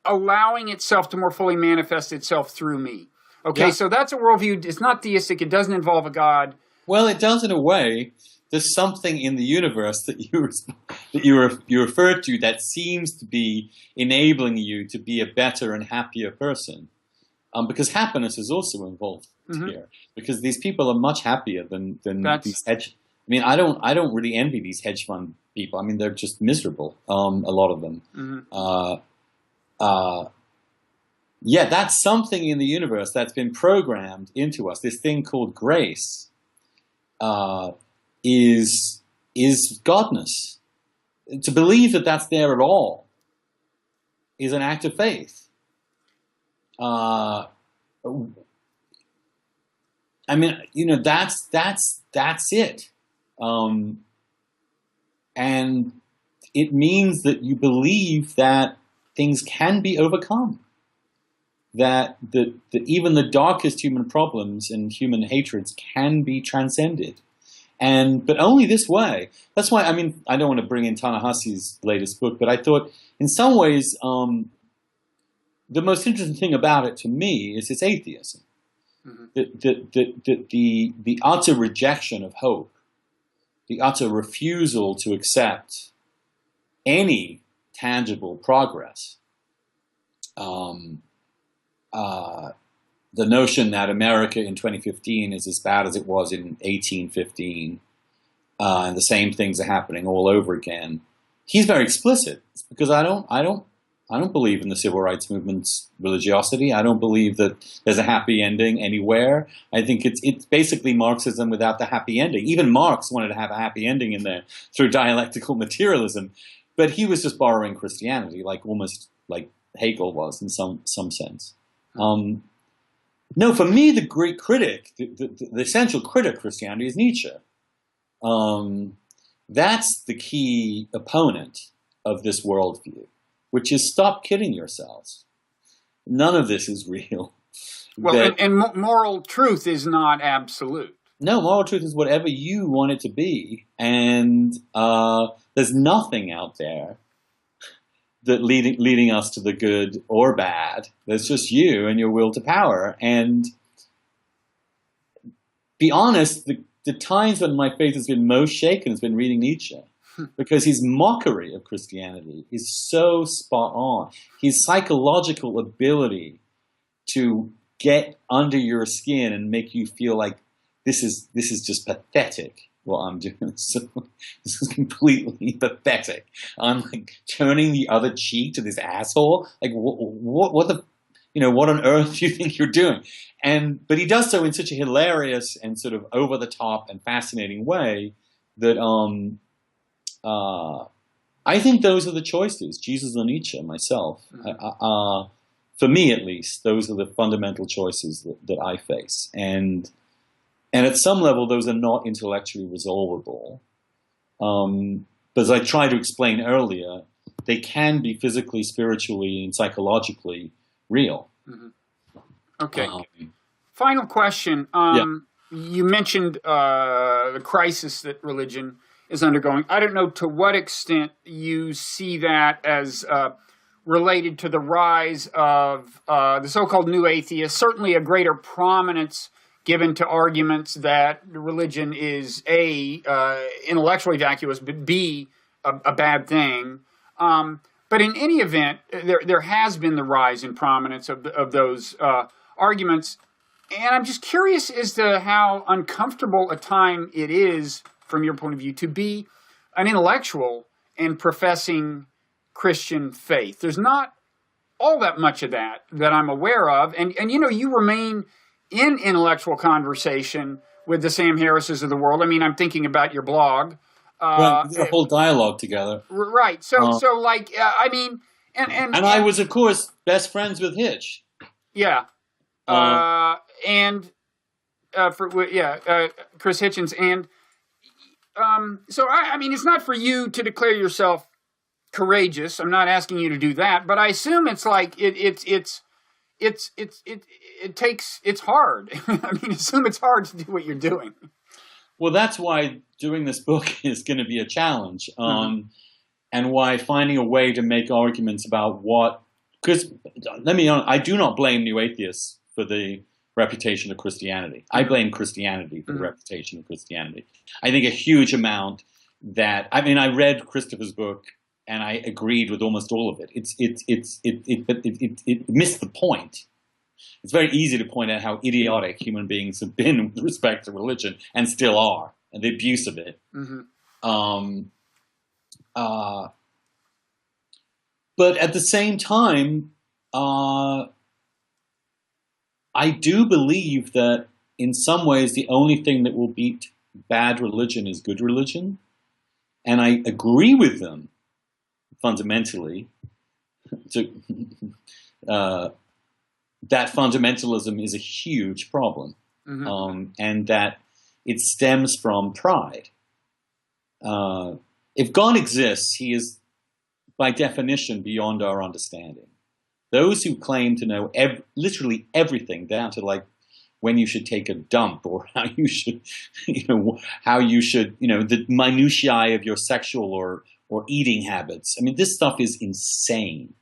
allowing itself to more fully manifest itself through me. Okay, yeah. So that's a worldview. It's not theistic. It doesn't involve a God. Well, it does in a way. There's something in the universe that you referred to that seems to be enabling you to be a better and happier person. Because happiness is also involved here. Because these people are much happier than these hedge. I mean, I don't really envy these hedge fund people. I mean, they're just miserable. A lot of them. Yeah, that's something in the universe that's been programmed into us. This thing called grace is godness. To believe that that's there at all is an act of faith. I mean, that's it. And it means that you believe that things can be overcome, that even the darkest human problems and human hatreds can be transcended, but only this way. That's why, I mean, I don't want to bring in Ta-Nehisi's latest book, but I thought in some ways the most interesting thing about it to me is its atheism. The utter rejection of hope, the utter refusal to accept any tangible progress. The notion that America in 2015 is as bad as it was in 1815, and the same things are happening all over again. He's very explicit. It's because I don't believe in the civil rights movement's religiosity. I don't believe that there's a happy ending anywhere. I think it's basically Marxism without the happy ending. Even Marx wanted to have a happy ending in there through dialectical materialism. But he was just borrowing Christianity, almost like Hegel was in some sense. No, for me, the great critic, the essential critic of Christianity is Nietzsche. That's the key opponent of this worldview, which is stop kidding yourselves. None of this is real. Well, and moral truth is not absolute. No, moral truth is whatever you want it to be, and there's nothing out there that leading us to the good or bad. There's just you and your will to power. And be honest, the times when my faith has been most shaken has been reading Nietzsche, because his mockery of Christianity is so spot on. His psychological ability to get under your skin and make you feel like this is just pathetic. What I'm doing, so this is completely pathetic. I'm turning the other cheek to this asshole. What on earth do you think you're doing? But he does so in such a hilarious and sort of over the top and fascinating way that I think those are the choices. Jesus or Nietzsche, myself. For me, at least, those are the fundamental choices that I face. And at some level, those are not intellectually resolvable. But as I tried to explain earlier, they can be physically, spiritually, and psychologically real. Okay. Um, Final question. yeah. You mentioned the crisis that religion is undergoing. I don't know to what extent you see that as related to the rise of the so-called new atheists, certainly a greater prominence given to arguments that religion is A, intellectually vacuous, but B, a bad thing. But in any event, there has been the rise in prominence of those arguments. And I'm just curious as to how uncomfortable a time it is, from your point of view, to be an intellectual and professing Christian faith. There's not all that much of that I'm aware of. And you remain in intellectual conversation with the Sam Harrises of the world. I mean, I'm thinking about your blog. Well, we did a whole dialogue together. Right. So I mean, and I was, of course, best friends with Hitch. Yeah. Chris Hitchens. And so, I mean, it's not for you to declare yourself courageous. I'm not asking you to do that, but I assume it's like it's hard. I mean, assume it's hard to do what you're doing. Well, that's why doing this book is going to be a challenge, and why finding a way to make arguments about what. Because let me be honest, I do not blame new atheists for the reputation of Christianity. I blame Christianity for the reputation of Christianity. I think a huge amount that, I mean, I read Christopher's book and I agreed with almost all of it. It missed the point. It's very easy to point out how idiotic human beings have been with respect to religion and still are, and the abuse of it. But at the same time, I do believe that in some ways the only thing that will beat bad religion is good religion. And I agree with them fundamentally that fundamentalism is a huge problem, and that it stems from pride. If God exists, he is by definition beyond our understanding. Those who claim to know literally everything, down to like when you should take a dump or how you should, the minutiae of your sexual or eating habits. I mean, this stuff is insane.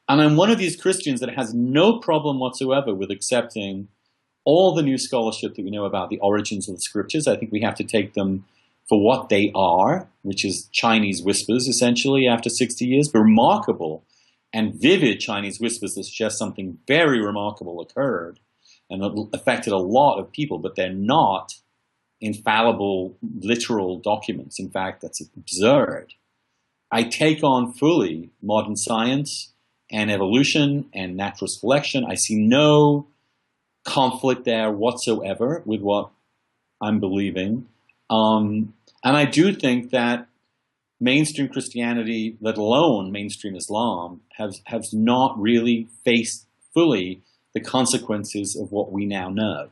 And I'm one of these Christians that has no problem whatsoever with accepting all the new scholarship that we know about the origins of the scriptures. I think we have to take them for what they are, which is Chinese whispers, essentially, after 60 years. But remarkable and vivid Chinese whispers that suggest something very remarkable occurred and affected a lot of people, but they're not infallible, literal documents. In fact, that's absurd. I take on fully modern science and evolution and natural selection. I see no conflict there whatsoever with what I'm believing. And I do think that mainstream Christianity, let alone mainstream Islam, has not really faced fully the consequences of what we now know.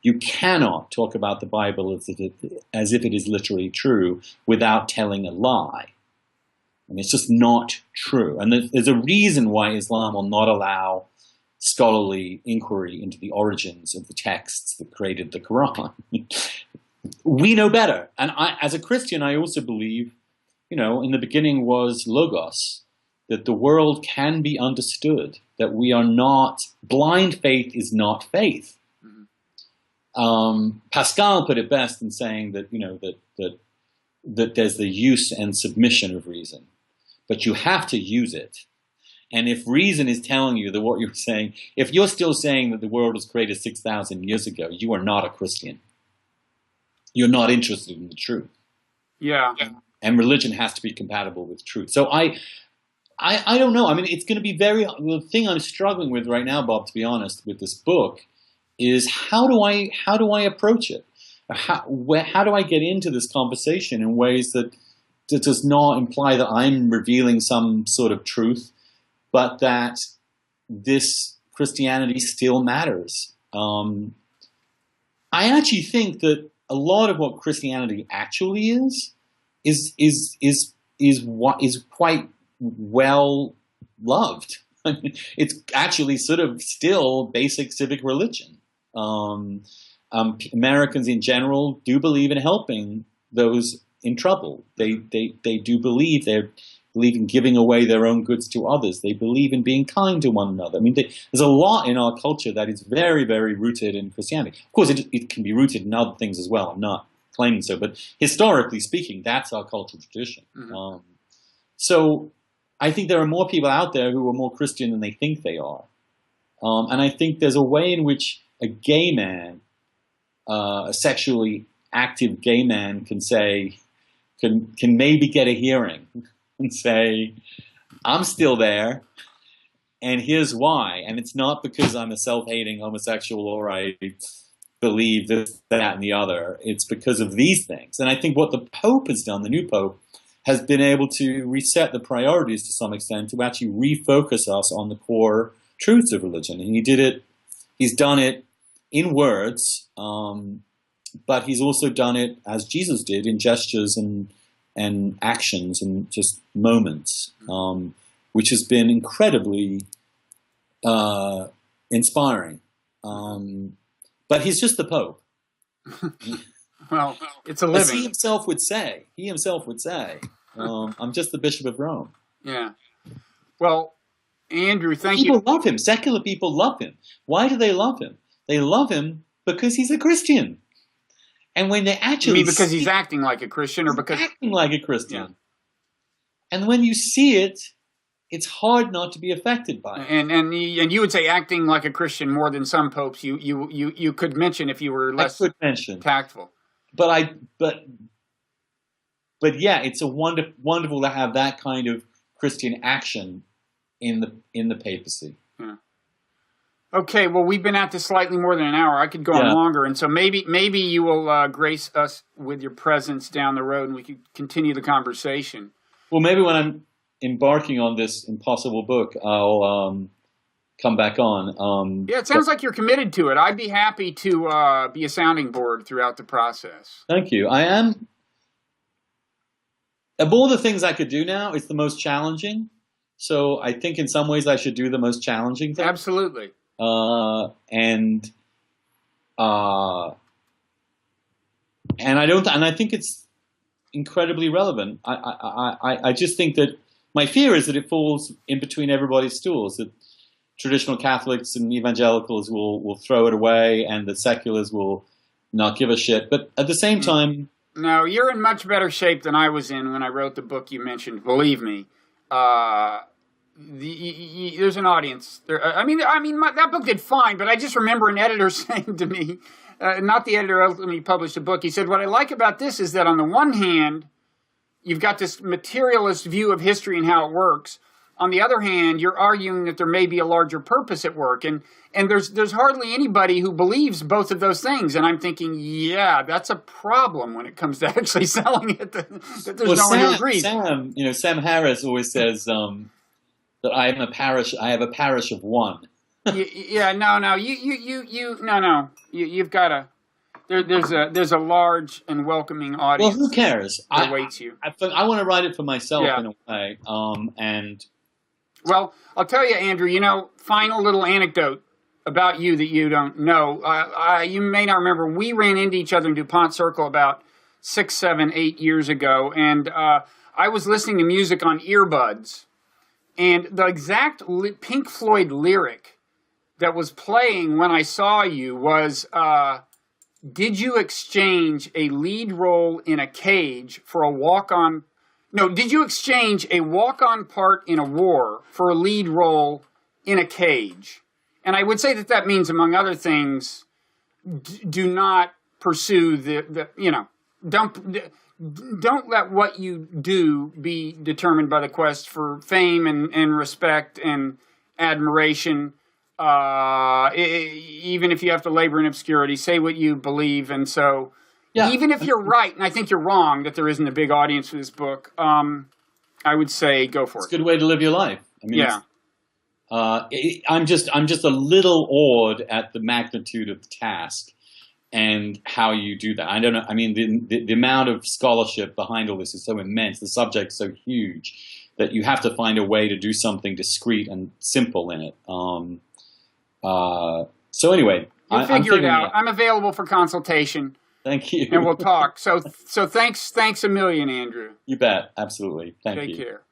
You cannot talk about the Bible as if it is literally true without telling a lie. I mean, it's just not true. And there's a reason why Islam will not allow scholarly inquiry into the origins of the texts that created the Quran. We know better. And as a Christian, I also believe, in the beginning was Logos, that the world can be understood, that we are not, blind faith is not faith. Pascal put it best in saying that, that there's the use and submission of reason, but you have to use it. And if reason is telling you that what you're saying, if you're still saying that the world was created 6,000 years ago, you are not a Christian. You're not interested in the truth. Yeah. And religion has to be compatible with truth. So I don't know. I mean, it's going to be the thing I'm struggling with right now, Bob, to be honest, with this book is how do I approach it? How do I get into this conversation in ways that does not imply that I'm revealing some sort of truth, but that this Christianity still matters? I actually think that a lot of what Christianity actually is quite well loved. It's actually sort of still basic civic religion. Americans in general do believe in helping those in trouble. They do believe in giving away their own goods to others. They believe in being kind to one another. I mean, there's a lot in our culture that is very, very rooted in Christianity. Of course, it can be rooted in other things as well. I'm not claiming so, but historically speaking, that's our cultural tradition. Mm-hmm. So I think there are more people out there who are more Christian than they think they are. And I think there's a way in which a gay man, a sexually active gay man can maybe get a hearing and say, I'm still there, and here's why. And it's not because I'm a self-hating homosexual or I believe this, that, and the other. It's because of these things. And I think what the Pope has done, the new Pope, has been able to reset the priorities to some extent to actually refocus us on the core truths of religion. And he's done it in words, but he's also done it as Jesus did in gestures and actions and just moments, which has been incredibly inspiring. But he's just the Pope. Well, it's a living. As he himself would say, I'm just the Bishop of Rome. Yeah. Well, Andrew, thank you. People love him. Secular people love him. Why do they love him? They love him because he's a Christian. And when they actually... You mean because he's acting like a Christian or because... acting like a Christian. Yeah. And when you see it, it's hard not to be affected by it. And you would say acting like a Christian more than some popes you could mention if you were less tactful. But yeah, it's wonderful to have that kind of Christian action in the papacy. Yeah. Okay, well, we've been at this slightly more than an hour. I could go on longer, and so maybe you will grace us with your presence down the road, and we could continue the conversation. Well, maybe when I'm embarking on this impossible book, I'll come back on. Yeah, it sounds like you're committed to it. I'd be happy to be a sounding board throughout the process. Thank you. I am. Of all the things I could do now, it's the most challenging. So I think in some ways I should do the most challenging thing. Absolutely. And I think it's incredibly relevant. I just think that my fear is that it falls in between everybody's stools, that traditional Catholics and evangelicals will throw it away and the seculars will not give a shit. But at the same time... No, you're in much better shape than I was in when I wrote the book you mentioned. Believe me. There's an audience there. That book did fine, but I just remember an editor saying to me, not the editor who ultimately published the book, he said, what I like about this is that on the one hand, you've got this materialist view of history and how it works. On the other hand, you're arguing that there may be a larger purpose at work. And there's hardly anybody who believes both of those things. And I'm thinking, yeah, that's a problem when it comes to actually selling it, that there's no one who agrees. Sam Harris always says that I have a parish of one. You've got a... There's a large and welcoming audience. Well, who cares? That awaits you. I want to write it for myself in a way. Well, I'll tell you, Andrew. Final little anecdote about you that you don't know. You may not remember. We ran into each other in DuPont Circle about 6, 7, 8 years ago, and I was listening to music on earbuds, and the exact Pink Floyd lyric that was playing when I saw you was. Did you exchange a lead role in a cage for a walk-on... No, did you exchange a walk-on part in a war for a lead role in a cage? And I would say that means, among other things, do not pursue don't let what you do be determined by the quest for fame and respect and admiration. Even if you have to labor in obscurity, say what you believe. And so even if you're right, and I think you're wrong that there isn't a big audience for this book, I would say go for it. It's a good way to live your life. I mean, I'm just a little awed at the magnitude of the task and how you do that. I don't know. I mean, the amount of scholarship behind all this is so immense. The subject's so huge that you have to find a way to do something discreet and simple in it. So anyway, you figure it out. I'm available for consultation. Thank you. And we'll talk. So thanks a million, Andrew. You bet. Absolutely. Thank you. Take care.